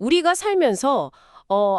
우리가 살면서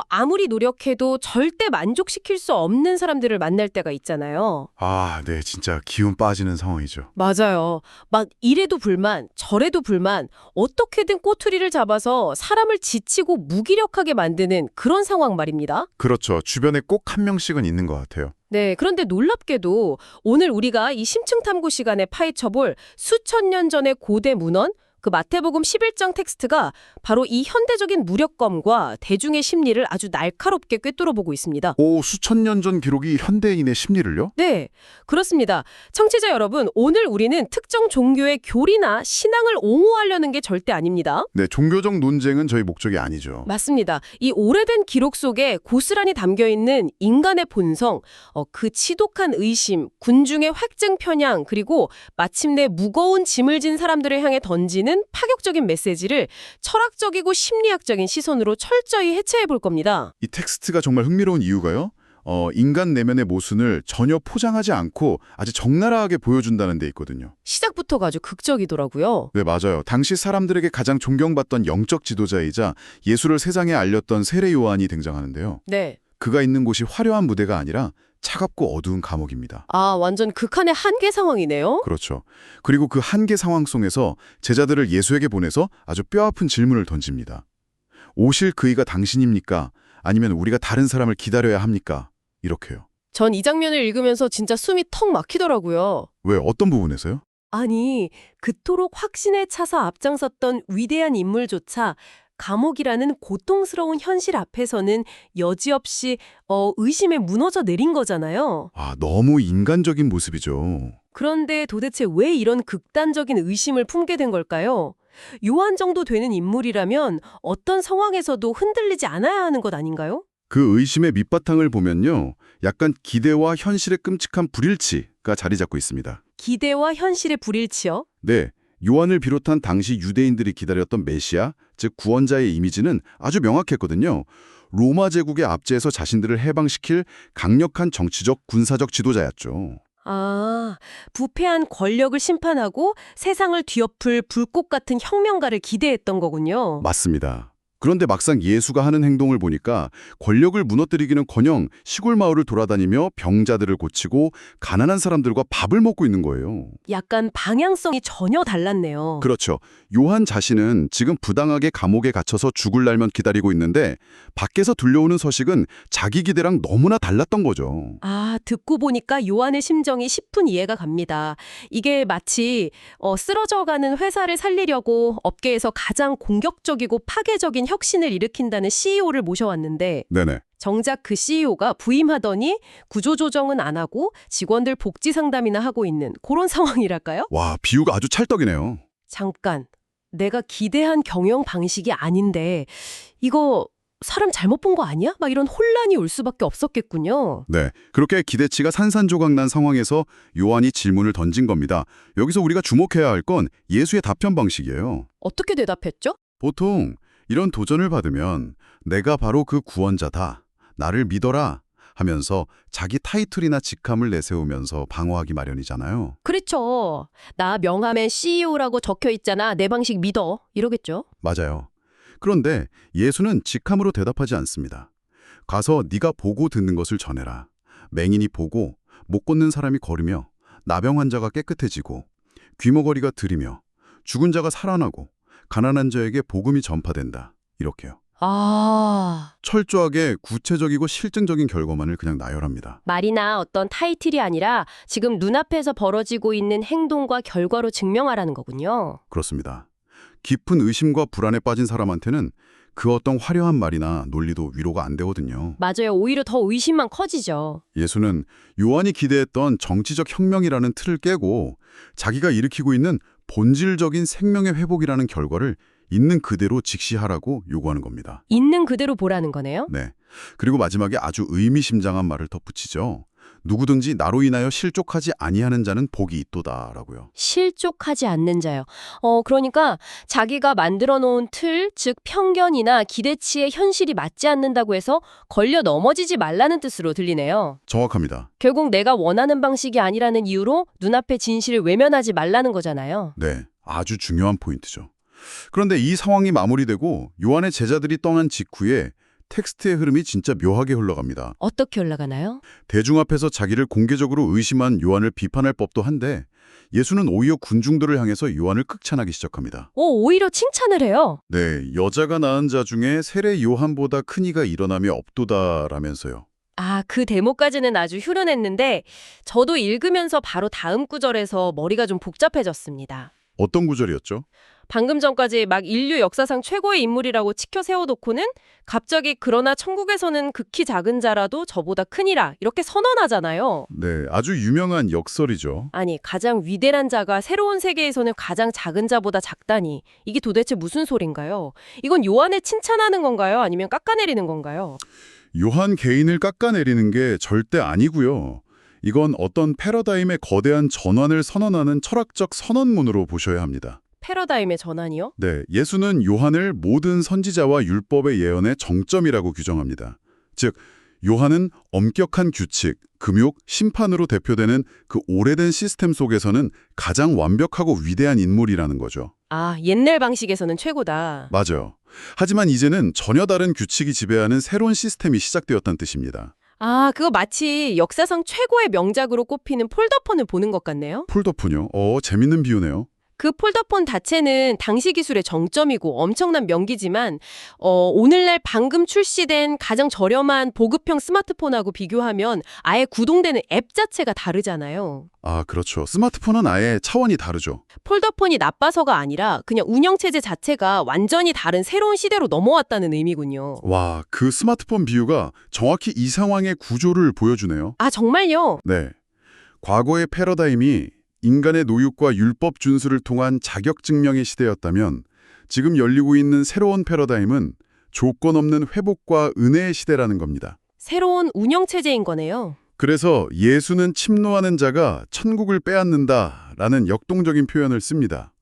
아무리 노력해도 절대 만족시킬 수 없는 사람들을 만날 때가 있잖아요. 아, 네, 진짜 기운 빠지는 상황이죠. 맞아요. 막 이래도 불만, 저래도 불만, 어떻게든 꼬투리를 잡아서 사람을 지치고 무기력하게 만드는 그런 상황 말입니다. 그렇죠. 주변에 꼭 한 명씩은 있는 것 같아요. 네, 그런데 놀랍게도 오늘 우리가 이 심층 탐구 시간에 파헤쳐볼 수천 년 전의 고대 문헌, 그 마태복음 11장 텍스트가 바로 이 현대적인 무력감과 대중의 심리를 아주 날카롭게 꿰뚫어보고 있습니다. 오, 수천 년 전 기록이 현대인의 심리를요? 네, 그렇습니다. 청취자 여러분, 오늘 우리는 특정 종교의 교리나 신앙을 옹호하려는 게 절대 아닙니다. 네, 종교적 논쟁은 저희 목적이 아니죠. 맞습니다. 이 오래된 기록 속에 고스란히 담겨있는 인간의 본성, 그 지독한 의심, 군중의 확증 편향, 그리고 마침내 무거운 짐을 진 사람들을 향해 던지는 파격적인 메시지를 철학적이고 심리학적인 시선으로 철저히 해체해 볼 겁니다. 이 텍스트가 정말 흥미로운 이유가요. 인간 내면의 모순을 전혀 포장하지 않고 아주 적나라하게 보여준다는 데 있거든요. 시작부터가 아주 극적이더라고요. 네, 맞아요. 당시 사람들에게 가장 존경받던 영적 지도자이자 예수를 세상에 알렸던 세례 요한이 등장하는데요. 네. 그가 있는 곳이 화려한 무대가 아니라 차갑고 어두운 감옥입니다. 아, 완전 극한의 한계 상황이네요. 그렇죠. 그리고 그 한계 상황 속에서 제자들을 예수에게 보내서 아주 뼈아픈 질문을 던집니다. 오실 그이가 당신입니까? 아니면 우리가 다른 사람을 기다려야 합니까? 이렇게요. 전 이 장면을 읽으면서 진짜 숨이 턱 막히더라고요. 왜, 어떤 부분에서요? 아니, 그토록 확신에 차서 앞장섰던 위대한 인물조차 감옥이라는 고통스러운 현실 앞에서는 여지없이 의심에 무너져 내린 거잖아요. 아, 너무 인간적인 모습이죠. 그런데 도대체 왜 이런 극단적인 의심을 품게 된 걸까요? 요한 정도 되는 인물이라면 어떤 상황에서도 흔들리지 않아야 하는 것 아닌가요? 그 의심의 밑바탕을 보면요. 약간 기대와 현실의 끔찍한 불일치가 자리 잡고 있습니다. 기대와 현실의 불일치요? 네, 요한을 비롯한 당시 유대인들이 기다렸던 메시아, 즉 구원자의 이미지는 아주 명확했거든요. 로마 제국의 압제에서 자신들을 해방시킬 강력한 정치적, 군사적 지도자였죠. 아, 부패한 권력을 심판하고 세상을 뒤엎을 불꽃 같은 혁명가를 기대했던 거군요. 맞습니다. 그런데 막상 예수가 하는 행동을 보니까 권력을 무너뜨리기는커녕 시골 마을을 돌아다니며 병자들을 고치고 가난한 사람들과 밥을 먹고 있는 거예요. 약간 방향성이 전혀 달랐네요. 그렇죠. 요한 자신은 지금 부당하게 감옥에 갇혀서 죽을 날만 기다리고 있는데 밖에서 들려오는 서식은 자기 기대랑 너무나 달랐던 거죠. 아, 듣고 보니까 요한의 심정이 10분 이해가 갑니다. 이게 마치 쓰러져가는 회사를 살리려고 업계에서 가장 공격적이고 파괴적인 혁신을 일으킨다는 CEO를 모셔왔는데 네네. 정작 그 CEO가 부임하더니 구조조정은 안 하고 직원들 복지 상담이나 하고 있는 그런 상황이랄까요? 와, 비유가 아주 찰떡이네요. 잠깐, 내가 기대한 경영 방식이 아닌데 이거 사람 잘못 본 거 아니야? 막 이런 혼란이 올 수밖에 없었겠군요. 네, 그렇게 기대치가 산산조각난 상황에서 요한이 질문을 던진 겁니다. 여기서 우리가 주목해야 할 건 예수의 답변 방식이에요. 어떻게 대답했죠? 보통 이런 도전을 받으면 내가 바로 그 구원자다, 나를 믿어라 하면서 자기 타이틀이나 직함을 내세우면서 방어하기 마련이잖아요. 그렇죠. 나 명함에 CEO라고 적혀 있잖아. 내 방식 믿어. 이러겠죠. 맞아요. 그런데 예수는 직함으로 대답하지 않습니다. 가서 네가 보고 듣는 것을 전해라. 맹인이 보고 못 걷는 사람이 걸으며 나병 환자가 깨끗해지고 귀머거리가 들이며 죽은 자가 살아나고 가난한 자에게 복음이 전파된다. 이렇게요. 아, 철저하게 구체적이고 실증적인 결과만을 그냥 나열합니다. 말이나 어떤 타이틀이 아니라 지금 눈앞에서 벌어지고 있는 행동과 결과로 증명하라는 거군요. 그렇습니다. 깊은 의심과 불안에 빠진 사람한테는 그 어떤 화려한 말이나 논리도 위로가 안 되거든요. 맞아요. 오히려 더 의심만 커지죠. 예수는 요한이 기대했던 정치적 혁명이라는 틀을 깨고 자기가 일으키고 있는 본질적인 생명의 회복이라는 결과를 있는 그대로 직시하라고 요구하는 겁니다. 있는 그대로 보라는 거네요. 네. 그리고 마지막에 아주 의미심장한 말을 덧붙이죠. 누구든지 나로 인하여 실족하지 아니하는 자는 복이 있도다라고요. 실족하지 않는 자요. 그러니까 자기가 만들어 놓은 틀, 즉 편견이나 기대치에 현실이 맞지 않는다고 해서 걸려 넘어지지 말라는 뜻으로 들리네요. 정확합니다. 결국 내가 원하는 방식이 아니라는 이유로 눈앞의 진실을 외면하지 말라는 거잖아요. 네. 아주 중요한 포인트죠. 그런데 이 상황이 마무리되고 요한의 제자들이 떠난 직후에 텍스트의 흐름이 진짜 묘하게 흘러갑니다. 어떻게 올라가나요? 대중 앞에서 자기를 공개적으로 의심한 요한을 비판할 법도 한데 예수는 오히려 군중들을 향해서 요한을 극찬하기 시작합니다. 오히려 칭찬을 해요. 네, 여자가 낳은 자 중에 세례 요한보다 큰 이가 일어남이 없도다라면서요. 그 대목까지는 아주 휴른했는데 저도 읽으면서 바로 다음 구절에서 머리가 좀 복잡해졌습니다. 어떤 구절이었죠? 방금 전까지 막 인류 역사상 최고의 인물이라고 치켜 세워놓고는 갑자기 그러나 천국에서는 극히 작은 자라도 저보다 크니라 이렇게 선언하잖아요. 네, 아주 유명한 역설이죠. 아니, 가장 위대한 자가 새로운 세계에서는 가장 작은 자보다 작다니 이게 도대체 무슨 소린가요? 이건 요한을 칭찬하는 건가요? 아니면 깎아내리는 건가요? 요한 개인을 깎아내리는 게 절대 아니고요. 이건 어떤 패러다임의 거대한 전환을 선언하는 철학적 선언문으로 보셔야 합니다. 패러다임의 전환이요? 네, 예수는 요한을 모든 선지자와 율법의 예언의 정점이라고 규정합니다. 즉, 요한은 엄격한 규칙, 금욕, 심판으로 대표되는 그 오래된 시스템 속에서는 가장 완벽하고 위대한 인물이라는 거죠. 옛날 방식에서는 최고다. 맞아요. 하지만 이제는 전혀 다른 규칙이 지배하는 새로운 시스템이 시작되었다는 뜻입니다. 그거 마치 역사상 최고의 명작으로 꼽히는 폴더폰을 보는 것 같네요. 폴더폰요? 재밌는 비유네요. 그 폴더폰 자체는 당시 기술의 정점이고 엄청난 명기지만 오늘날 방금 출시된 가장 저렴한 보급형 스마트폰하고 비교하면 아예 구동되는 앱 자체가 다르잖아요. 그렇죠. 스마트폰은 아예 차원이 다르죠. 폴더폰이 나빠서가 아니라 그냥 운영체제 자체가 완전히 다른 새로운 시대로 넘어왔다는 의미군요. 와, 그 스마트폰 비유가 정확히 이 상황의 구조를 보여주네요. 정말요? 네. 과거의 패러다임이 인간의 노육과 율법 준수를 통한 자격증명의 시대였다면 지금 열리고 있는 새로운 패러다임은 조건 없는 회복과 은혜의 시대라는 겁니다. 새로운 운영체제인 거네요. 그래서 예수는 침노하는 자가 천국을 빼앗는다라는 역동적인 표현을 씁니다.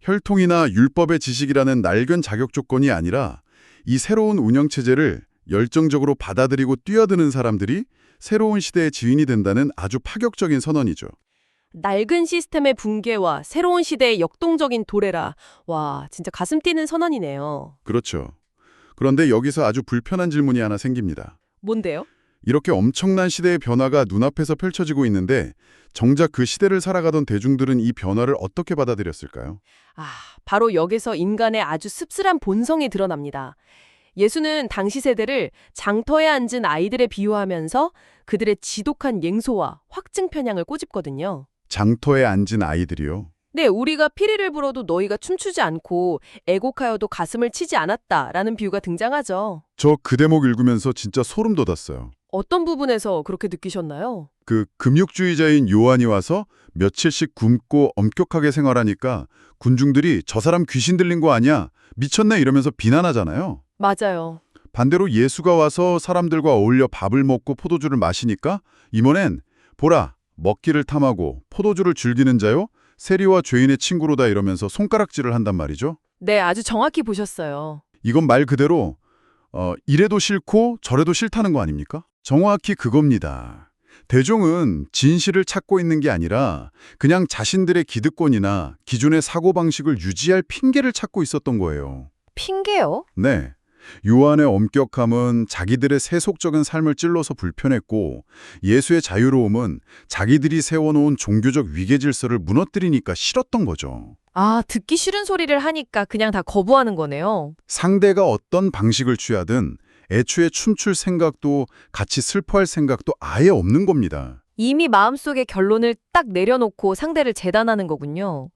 혈통이나 율법의 지식이라는 낡은 자격 조건이 아니라 이 새로운 운영체제를 열정적으로 받아들이고 뛰어드는 사람들이 새로운 시대의 지인이 된다는 아주 파격적인 선언이죠. 낡은 시스템의 붕괴와 새로운 시대의 역동적인 도래라. 와, 진짜 가슴 뛰는 선언이네요. 그렇죠. 그런데 여기서 아주 불편한 질문이 하나 생깁니다. 뭔데요? 이렇게 엄청난 시대의 변화가 눈앞에서 펼쳐지고 있는데 정작 그 시대를 살아가던 대중들은 이 변화를 어떻게 받아들였을까요? 바로 여기서 인간의 아주 씁쓸한 본성이 드러납니다. 예수는 당시 세대를 장터에 앉은 아이들에 비유하면서 그들의 지독한 맹소와 확증 편향을 꼬집거든요. 장터에 앉은 아이들이요. 네, 우리가 피리를 불어도 너희가 춤추지 않고 애곡하여도 가슴을 치지 않았다라는 비유가 등장하죠. 저 그 대목 읽으면서 진짜 소름 돋았어요. 어떤 부분에서 그렇게 느끼셨나요? 그 금욕주의자인 요한이 와서 며칠씩 굶고 엄격하게 생활하니까 군중들이 저 사람 귀신 들린 거 아니야? 미쳤네 이러면서 비난하잖아요. 맞아요. 반대로 예수가 와서 사람들과 어울려 밥을 먹고 포도주를 마시니까 이번엔 보라 먹기를 탐하고 포도주를 즐기는 자요 세리와 죄인의 친구로다 이러면서 손가락질을 한단 말이죠. 네, 아주 정확히 보셨어요. 이건 말 그대로 이래도 싫고 저래도 싫다는 거 아닙니까? 정확히 그겁니다. 대중은 진실을 찾고 있는 게 아니라 그냥 자신들의 기득권이나 기존의 사고방식을 유지할 핑계를 찾고 있었던 거예요. 핑계요? 네. 요한의 엄격함은 자기들의 세속적인 삶을 찔러서 불편했고 예수의 자유로움은 자기들이 세워놓은 종교적 위계질서를 무너뜨리니까 싫었던 거죠. 듣기 싫은 소리를 하니까 그냥 다 거부하는 거네요. 상대가 어떤 방식을 취하든 애초에 춤출 생각도 같이 슬퍼할 생각도 아예 없는 겁니다. 이미 마음속에 결론을 딱 내려놓고 상대를 재단하는 거군요.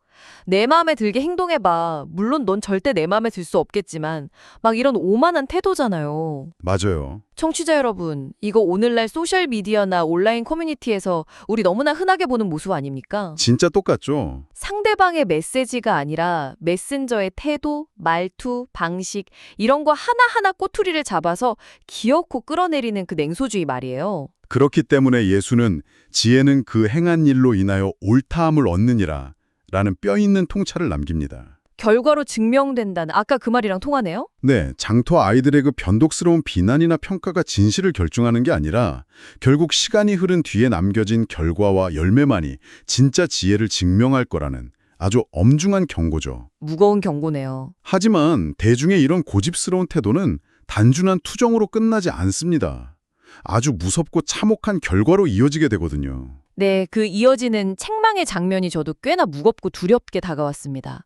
내 마음에 들게 행동해봐. 물론 넌 절대 내 마음에 들 수 없겠지만 막 이런 오만한 태도잖아요. 맞아요. 청취자 여러분, 이거 오늘날 소셜미디어나 온라인 커뮤니티에서 우리 너무나 흔하게 보는 모습 아닙니까? 진짜 똑같죠? 상대방의 메시지가 아니라 메신저의 태도, 말투, 방식 이런 거 하나하나 꼬투리를 잡아서 기어코 끌어내리는 그 냉소주의 말이에요. 그렇기 때문에 예수는 지혜는 그 행한 일로 인하여 옳다함을 얻느니라 라는 뼈있는 통찰을 남깁니다. 결과로 증명된다는 아까 그 말이랑 통하네요? 네, 장터 아이들의 그 변덕스러운 비난이나 평가가 진실을 결정하는 게 아니라 결국 시간이 흐른 뒤에 남겨진 결과와 열매만이 진짜 지혜를 증명할 거라는 아주 엄중한 경고죠. 무거운 경고네요. 하지만 대중의 이런 고집스러운 태도는 단순한 투정으로 끝나지 않습니다. 아주 무섭고 참혹한 결과로 이어지게 되거든요. 네, 그 이어지는 책망의 장면이 저도 꽤나 무겁고 두렵게 다가왔습니다.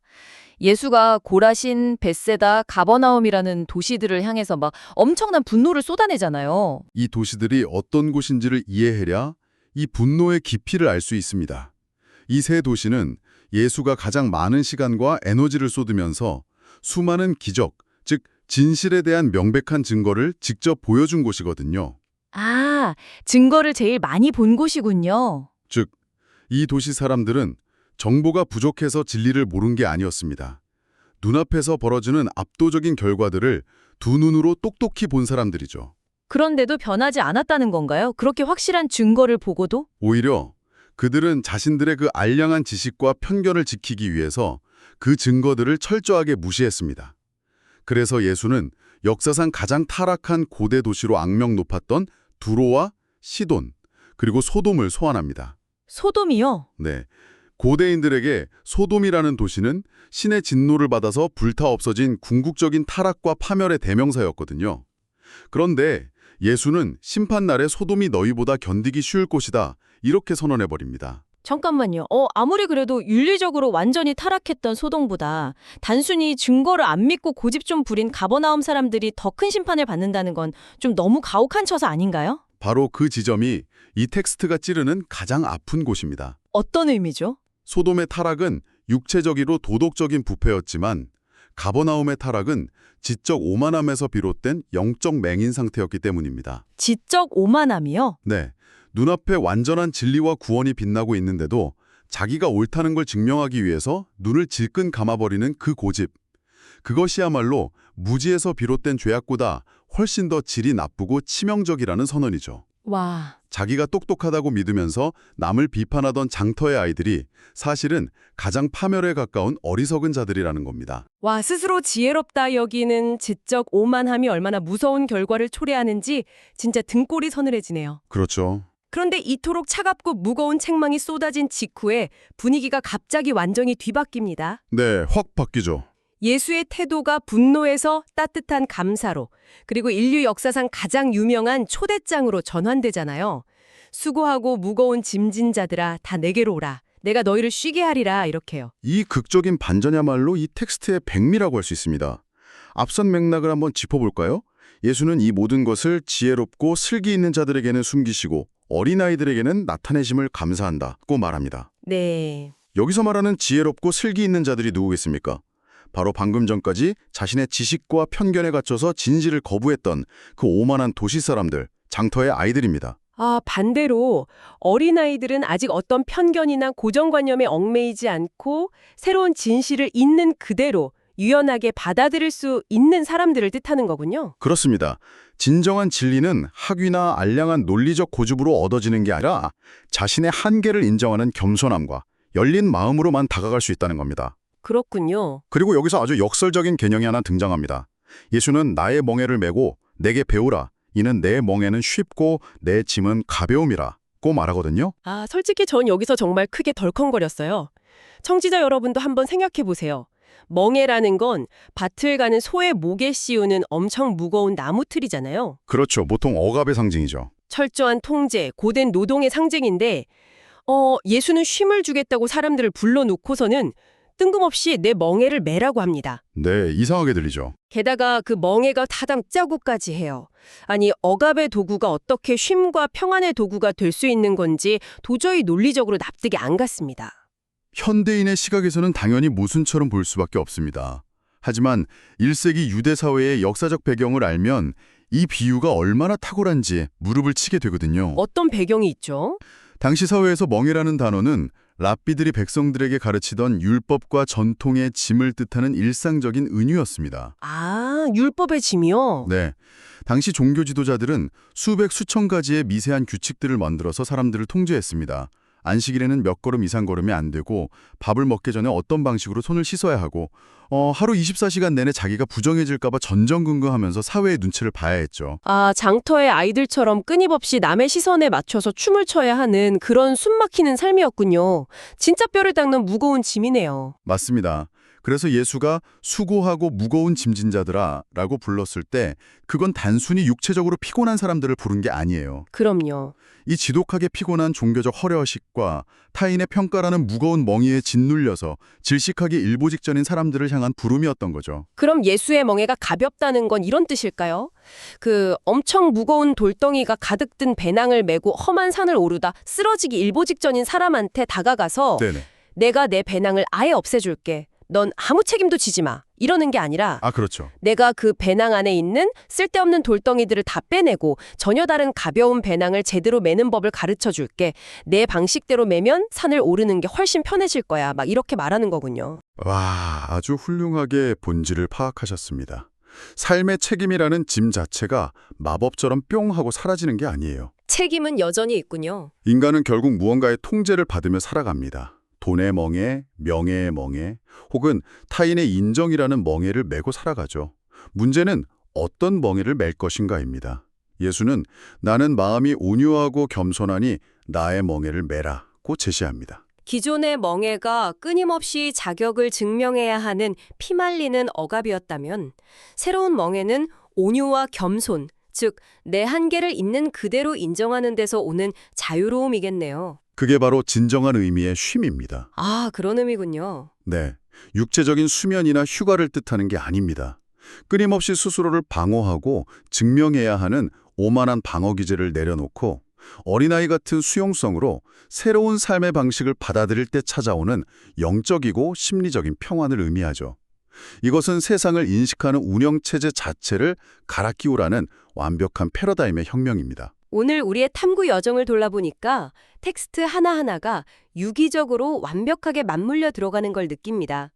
예수가 고라신, 벳세다, 가버나움이라는 도시들을 향해서 막 엄청난 분노를 쏟아내잖아요. 이 도시들이 어떤 곳인지를 이해해야 이 분노의 깊이를 알 수 있습니다. 이 세 도시는 예수가 가장 많은 시간과 에너지를 쏟으면서 수많은 기적, 즉 진실에 대한 명백한 증거를 직접 보여준 곳이거든요. 아, 증거를 제일 많이 본 곳이군요. 즉, 이 도시 사람들은 정보가 부족해서 진리를 모른 게 아니었습니다. 눈앞에서 벌어지는 압도적인 결과들을 두 눈으로 똑똑히 본 사람들이죠. 그런데도 변하지 않았다는 건가요? 그렇게 확실한 증거를 보고도? 오히려 그들은 자신들의 그 알량한 지식과 편견을 지키기 위해서 그 증거들을 철저하게 무시했습니다. 그래서 예수는 역사상 가장 타락한 고대 도시로 악명 높았던 두로와 시돈, 그리고 소돔을 소환합니다. 소돔이요? 네, 고대인들에게 소돔이라는 도시는 신의 진노를 받아서 불타 없어진 궁극적인 타락과 파멸의 대명사였거든요. 그런데 예수는 심판날에 소돔이 너희보다 견디기 쉬울 곳이다, 이렇게 선언해버립니다. 잠깐만요. 아무리 그래도 윤리적으로 완전히 타락했던 소돔보다 단순히 증거를 안 믿고 고집 좀 부린 가버나움 사람들이 더 큰 심판을 받는다는 건 좀 너무 가혹한 처사 아닌가요? 바로 그 지점이 이 텍스트가 찌르는 가장 아픈 곳입니다. 어떤 의미죠? 소돔의 타락은 육체적이로 도덕적인 부패였지만 가버나움의 타락은 지적 오만함에서 비롯된 영적 맹인 상태였기 때문입니다. 지적 오만함이요? 네, 눈앞에 완전한 진리와 구원이 빛나고 있는데도 자기가 옳다는 걸 증명하기 위해서 눈을 질끈 감아버리는 그 고집. 그것이야말로 무지에서 비롯된 죄악보다 훨씬 더 질이 나쁘고 치명적이라는 선언이죠. 와, 자기가 똑똑하다고 믿으면서 남을 비판하던 장터의 아이들이 사실은 가장 파멸에 가까운 어리석은 자들이라는 겁니다. 와, 스스로 지혜롭다 여기는 지적 오만함이 얼마나 무서운 결과를 초래하는지 진짜 등골이 서늘해지네요. 그렇죠. 그런데 이토록 차갑고 무거운 책망이 쏟아진 직후에 분위기가 갑자기 완전히 뒤바뀝니다. 네, 확 바뀌죠. 예수의 태도가 분노에서 따뜻한 감사로, 그리고 인류 역사상 가장 유명한 초대장으로 전환되잖아요. 수고하고 무거운 짐진 자들아 다 내게로 오라. 내가 너희를 쉬게 하리라 이렇게요. 이 극적인 반전이야말로 이 텍스트의 백미라고 할 수 있습니다. 앞선 맥락을 한번 짚어볼까요? 예수는 이 모든 것을 지혜롭고 슬기 있는 자들에게는 숨기시고 어린아이들에게는 나타내심을 감사한다고 말합니다. 네. 여기서 말하는 지혜롭고 슬기 있는 자들이 누구겠습니까? 바로 방금 전까지 자신의 지식과 편견에 갇혀서 진실을 거부했던 그 오만한 도시 사람들, 장터의 아이들입니다. 아, 반대로 어린아이들은 아직 어떤 편견이나 고정관념에 얽매이지 않고 새로운 진실을 있는 그대로 유연하게 받아들일 수 있는 사람들을 뜻하는 거군요. 그렇습니다. 진정한 진리는 학위나 알량한 논리적 고집으로 얻어지는 게 아니라 자신의 한계를 인정하는 겸손함과 열린 마음으로만 다가갈 수 있다는 겁니다. 그렇군요. 그리고 여기서 아주 역설적인 개념이 하나 등장합니다. 예수는 나의 멍에를 메고 내게 배우라. 이는 내 멍에는 쉽고 내 짐은 가벼움이라고 말하거든요. 아, 솔직히 전 여기서 정말 크게 덜컹거렸어요. 청취자 여러분도 한번 생각해 보세요. 멍에라는 건 밭을 가는 소의 목에 씌우는 엄청 무거운 나무틀이잖아요. 그렇죠. 보통 억압의 상징이죠. 철저한 통제, 고된 노동의 상징인데 예수는 쉼을 주겠다고 사람들을 불러놓고서는 뜬금없이 내 멍에를 매라고 합니다. 네, 이상하게 들리죠. 게다가 그 멍에가 타당 짜고까지 해요. 아니, 억압의 도구가 어떻게 쉼과 평안의 도구가 될 수 있는 건지 도저히 논리적으로 납득이 안 갔습니다. 현대인의 시각에서는 당연히 모순처럼 볼 수밖에 없습니다. 하지만 1세기 유대 사회의 역사적 배경을 알면 이 비유가 얼마나 탁월한지 무릎을 치게 되거든요. 어떤 배경이 있죠? 당시 사회에서 멍에라는 단어는 랍비들이 백성들에게 가르치던 율법과 전통의 짐을 뜻하는 일상적인 은유였습니다. 아, 율법의 짐이요? 네, 당시 종교 지도자들은 수백 수천 가지의 미세한 규칙들을 만들어서 사람들을 통제했습니다. 안식일에는 몇 걸음 이상 걸으면 안 되고 밥을 먹기 전에 어떤 방식으로 손을 씻어야 하고 하루 24시간 내내 자기가 부정해질까 봐 전전긍긍하면서 사회의 눈치를 봐야 했죠. 아, 장터의 아이들처럼 끊임없이 남의 시선에 맞춰서 춤을 춰야 하는 그런 숨막히는 삶이었군요. 진짜 뼈를 닦는 무거운 짐이네요. 맞습니다. 그래서 예수가 수고하고 무거운 짐진 자들아 라고 불렀을 때 그건 단순히 육체적으로 피곤한 사람들을 부른 게 아니에요. 그럼요. 이 지독하게 피곤한 종교적 허례허식과 타인의 평가라는 무거운 멍이에 짓눌려서 질식하게 일보직전인 사람들을 향한 부름이었던 거죠. 그럼 예수의 멍에가 가볍다는 건 이런 뜻일까요? 그 엄청 무거운 돌덩이가 가득 든 배낭을 메고 험한 산을 오르다 쓰러지기 일보 직전인 사람한테 다가가서 네네. 내가 내 배낭을 아예 없애줄게. 넌 아무 책임도 지지 마. 이러는 게 아니라 아, 그렇죠. 내가 그 배낭 안에 있는 쓸데없는 돌덩이들을 다 빼내고 전혀 다른 가벼운 배낭을 제대로 매는 법을 가르쳐 줄게. 내 방식대로 매면 산을 오르는 게 훨씬 편해질 거야. 막 이렇게 말하는 거군요. 와, 아주 훌륭하게 본질을 파악하셨습니다. 삶의 책임이라는 짐 자체가 마법처럼 뿅 하고 사라지는 게 아니에요. 책임은 여전히 있군요. 인간은 결국 무언가의 통제를 받으며 살아갑니다. 돈의 멍에, 명예의 멍에, 혹은 타인의 인정이라는 멍에를 메고 살아가죠. 문제는 어떤 멍에를 맬 것인가입니다. 예수는 나는 마음이 온유하고 겸손하니 나의 멍에를 메라고 제시합니다. 기존의 멍에가 끊임없이 자격을 증명해야 하는 피말리는 억압이었다면 새로운 멍에는 온유와 겸손, 즉 내 한계를 있는 그대로 인정하는 데서 오는 자유로움이겠네요. 그게 바로 진정한 의미의 쉼입니다. 아, 그런 의미군요. 네, 육체적인 수면이나 휴가를 뜻하는 게 아닙니다. 끊임없이 스스로를 방어하고 증명해야 하는 오만한 방어 기제를 내려놓고 어린아이 같은 수용성으로 새로운 삶의 방식을 받아들일 때 찾아오는 영적이고 심리적인 평안을 의미하죠. 이것은 세상을 인식하는 운영체제 자체를 갈아 끼우라는 완벽한 패러다임의 혁명입니다. 오늘 우리의 탐구 여정을 돌아보니까 텍스트 하나하나가 유기적으로 완벽하게 맞물려 들어가는 걸 느낍니다.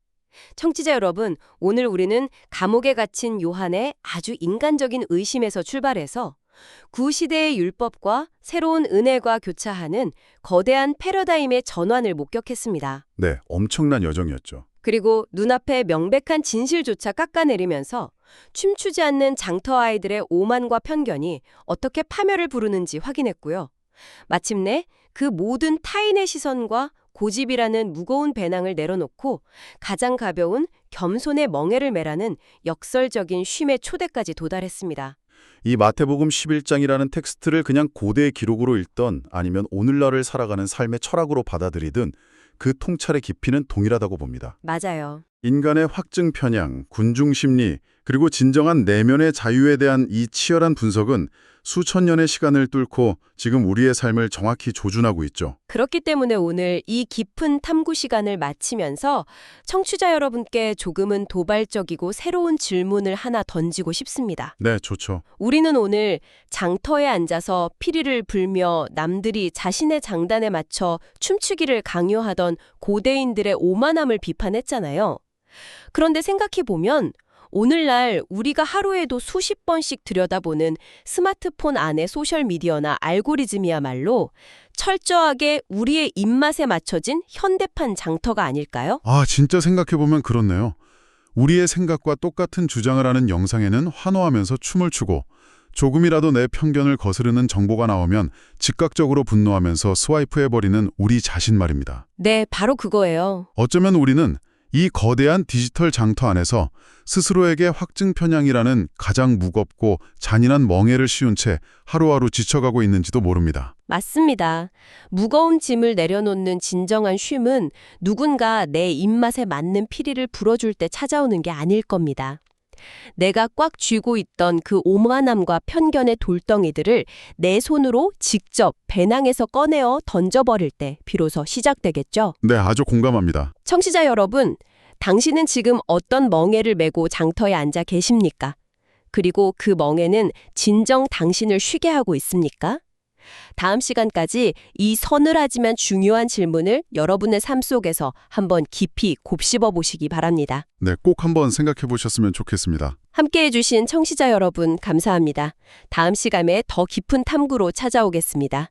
청취자 여러분, 오늘 우리는 감옥에 갇힌 요한의 아주 인간적인 의심에서 출발해서 구시대의 율법과 새로운 은혜가 교차하는 거대한 패러다임의 전환을 목격했습니다. 네, 엄청난 여정이었죠. 그리고 눈앞에 명백한 진실조차 깎아내리면서 춤추지 않는 장터 아이들의 오만과 편견이 어떻게 파멸을 부르는지 확인했고요. 마침내 그 모든 타인의 시선과 고집이라는 무거운 배낭을 내려놓고 가장 가벼운 겸손의 멍에를 매라는 역설적인 쉼의 초대까지 도달했습니다. 이 마태복음 11장이라는 텍스트를 그냥 고대의 기록으로 읽던 아니면 오늘날을 살아가는 삶의 철학으로 받아들이든 그 통찰의 깊이는 동일하다고 봅니다. 맞아요. 인간의 확증 편향, 군중 심리, 그리고 진정한 내면의 자유에 대한 이 치열한 분석은 수천 년의 시간을 뚫고 지금 우리의 삶을 정확히 조준하고 있죠. 그렇기 때문에 오늘 이 깊은 탐구 시간을 마치면서 청취자 여러분께 조금은 도발적이고 새로운 질문을 하나 던지고 싶습니다. 네, 좋죠. 우리는 오늘 장터에 앉아서 피리를 불며 남들이 자신의 장단에 맞춰 춤추기를 강요하던 고대인들의 오만함을 비판했잖아요. 그런데 생각해보면 오늘날 우리가 하루에도 수십 번씩 들여다보는 스마트폰 안의 소셜미디어나 알고리즘이야말로 철저하게 우리의 입맛에 맞춰진 현대판 장터가 아닐까요? 아, 진짜 생각해보면 그렇네요. 우리의 생각과 똑같은 주장을 하는 영상에는 환호하면서 춤을 추고 조금이라도 내 편견을 거스르는 정보가 나오면 즉각적으로 분노하면서 스와이프해버리는 우리 자신 말입니다. 네, 바로 그거예요. 어쩌면 우리는 이 거대한 디지털 장터 안에서 스스로에게 확증 편향이라는 가장 무겁고 잔인한 멍에를 씌운 채 하루하루 지쳐가고 있는지도 모릅니다. 맞습니다. 무거운 짐을 내려놓는 진정한 쉼은 누군가 내 입맛에 맞는 피리를 불어줄 때 찾아오는 게 아닐 겁니다. 내가 꽉 쥐고 있던 그 오만함과 편견의 돌덩이들을 내 손으로 직접 배낭에서 꺼내어 던져버릴 때 비로소 시작되겠죠. 네, 아주 공감합니다. 청취자 여러분, 당신은 지금 어떤 멍에를 메고 장터에 앉아 계십니까? 그리고 그 멍에는 진정 당신을 쉬게 하고 있습니까? 다음 시간까지 이 서늘하지만 중요한 질문을 여러분의 삶 속에서 한번 깊이 곱씹어 보시기 바랍니다. 네, 꼭 한번 생각해 보셨으면 좋겠습니다. 함께해 주신 청취자 여러분 감사합니다. 다음 시간에 더 깊은 탐구로 찾아오겠습니다.